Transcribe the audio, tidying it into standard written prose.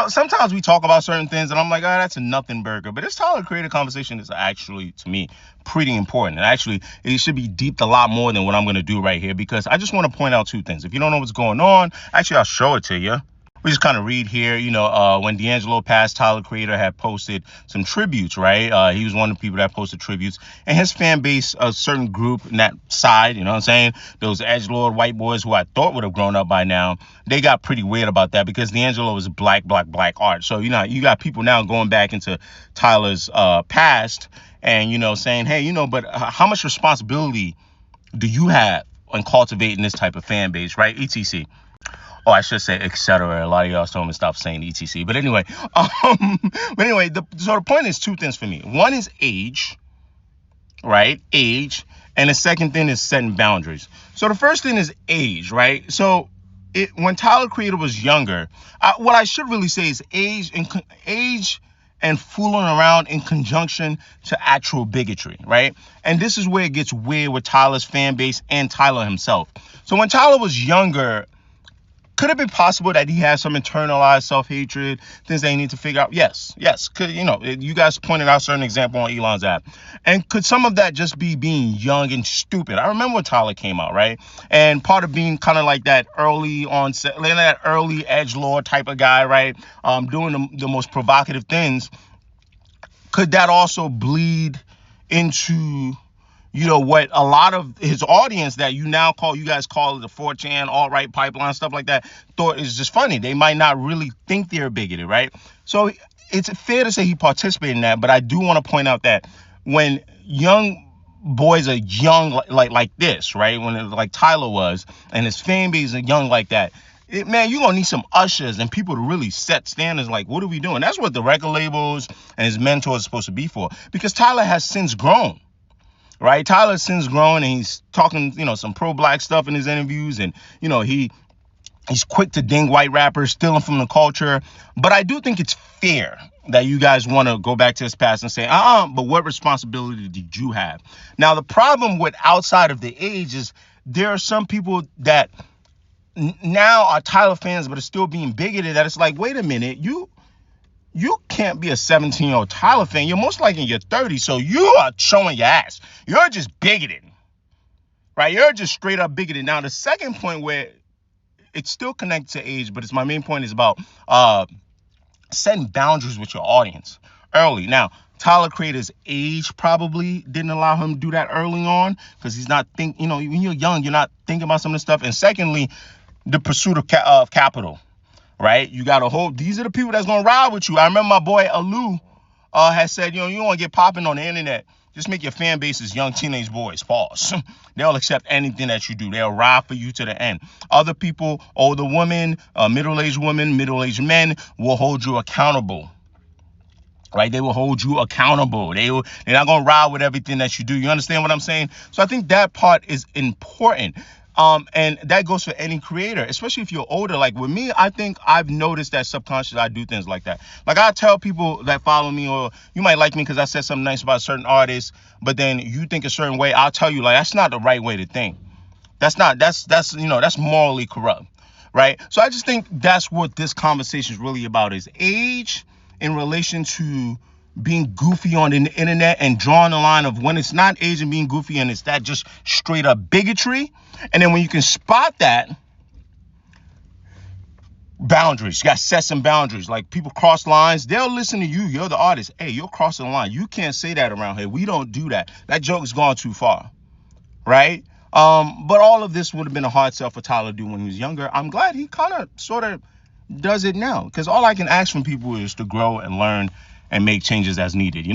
Sometimes we talk about certain things and I'm like, oh, that's a nothing burger. But this Tyler Creator conversation is actually, to me, pretty important. And actually, it should be deeped a lot more than what I'm going to do right here, because I just want to point out two things. If you don't know what's going on, actually, I'll show it to you. We just kind of read here, when D'Angelo passed, Tyler Creator had posted some tributes, right? He was one of the people that posted tributes. And his fan base, a certain group in that side, you know what I'm saying? Those edgelord white boys who I thought would have grown up by now, they got pretty weird about that because D'Angelo is black art. So, you got people now going back into Tyler's past and, saying, hey, but how much responsibility do you have in cultivating this type of fan base, right? ETC. Oh, I should say etc. A lot of y'all told me to stop saying etc. But anyway, so the point is two things for me. One is age, right? Age. And the second thing is setting boundaries. So the first thing is age, right? So when Tyler Creator was younger, what I should really say is age and fooling around in conjunction to actual bigotry, right? And this is where it gets weird with Tyler's fan base and Tyler himself. So when Tyler was younger, could it be possible that he has some internalized self-hatred, things that he needs to figure out? Yes. Could, you guys pointed out certain example on Elon's app. And could some of that just be being young and stupid? I remember when Tyler came out, right? And part of being kind of like that early onset, like that early edgelord type of guy, right? Doing the most provocative things. Could that also bleed into what a lot of his audience that you guys call it the 4chan, alt-right pipeline, stuff like that, thought is just funny. They might not really think they're bigoted, right? So it's fair to say he participated in that, but I do want to point out that when young boys are young like this, right? When like Tyler was, and his fan base are young like that, man, you're going to need some ushers and people to really set standards like, what are we doing? That's what the record labels and his mentors are supposed to be for, because Tyler has since grown. Right, Tyler since grown, and he's talking, some pro-black stuff in his interviews, and he's quick to ding white rappers stealing from the culture. But I do think it's fair that you guys want to go back to his past and say, but what responsibility did you have? Now, the problem with outside of the age is there are some people that now are Tyler fans, but are still being bigoted. That it's like, wait a minute, you can't be a 17-year-old Tyler fan. You're most likely in your 30s, so you are showing your ass. You're just bigoted, right? You're just straight up bigoted. Now, the second point where it's still connected to age, but my main point is about setting boundaries with your audience early. Now, Tyler Creator's age probably didn't allow him to do that early on because he's not when you're young, you're not thinking about some of this stuff. And secondly, the pursuit of capital. Right? You got to hold. These are the people that's going to ride with you. I remember my boy Alu has said, you don't want to get popping on the internet. Just make your fan base as young teenage boys. Pause. They'll accept anything that you do. They'll ride for you to the end. Other people, older women, middle-aged women, middle-aged men will hold you accountable. Right? They will hold you accountable. They're not going to ride with everything that you do. You understand what I'm saying? So I think that part is important. And that goes for any creator, especially if you're older. Like with me, I think I've noticed that subconsciously I do things like that. Like I tell people that follow me, or you might like me because I said something nice about a certain artist, but then you think a certain way. I'll tell you, like, that's not the right way to think. That's morally corrupt, right? So I just think that's what this conversation is really about, is age in relation to being goofy on the internet, and drawing the line of when it's not age and being goofy and it's that just straight up bigotry. And then when you can spot that, boundaries. You got to set some boundaries. Like people cross lines, they'll listen to you. You're the artist. Hey, you're crossing the line. You can't say that around here. We don't do that. That joke has gone too far, right? But all of this would have been a hard sell for Tyler to do when he was younger. I'm glad he kind of sort of does it now, because all I can ask from people is to grow and learn and make changes as needed,